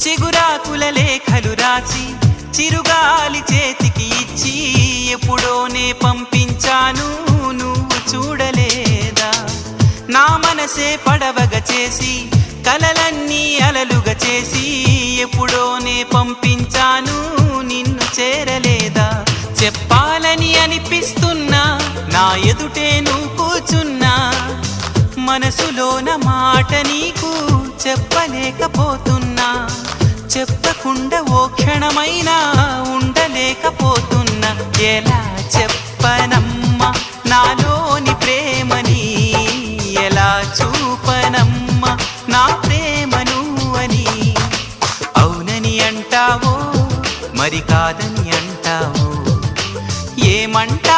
చిగురాకుల లేఖలు రాసి చిరుగాలి చేతికి ఇచ్చి ఎప్పుడోనే పంపించాను నువ్వు చూడలేదా? నా మనసే పడవగా చేసి కలలన్నీ అలలుగా చేసి ఎప్పుడోనే పంపించాను నిన్ను చేరలేదా? చెప్పాలని అనిపిస్తున్నా నా ఎదుటే నువ్వు కూర్చున్నా మనసులోన మాట నీకు చెప్పలేకపోతున్నా. చెప్పకుండా ఓ క్షణమైనా ఉండలేకపోతున్నా. ఎలా చెప్పనమ్మా నాలోని ప్రేమని, ఎలా చూపనమ్మా నా ప్రేమను అని. అవునని అంటావో మరి కాదని అంటావో ఏమంటా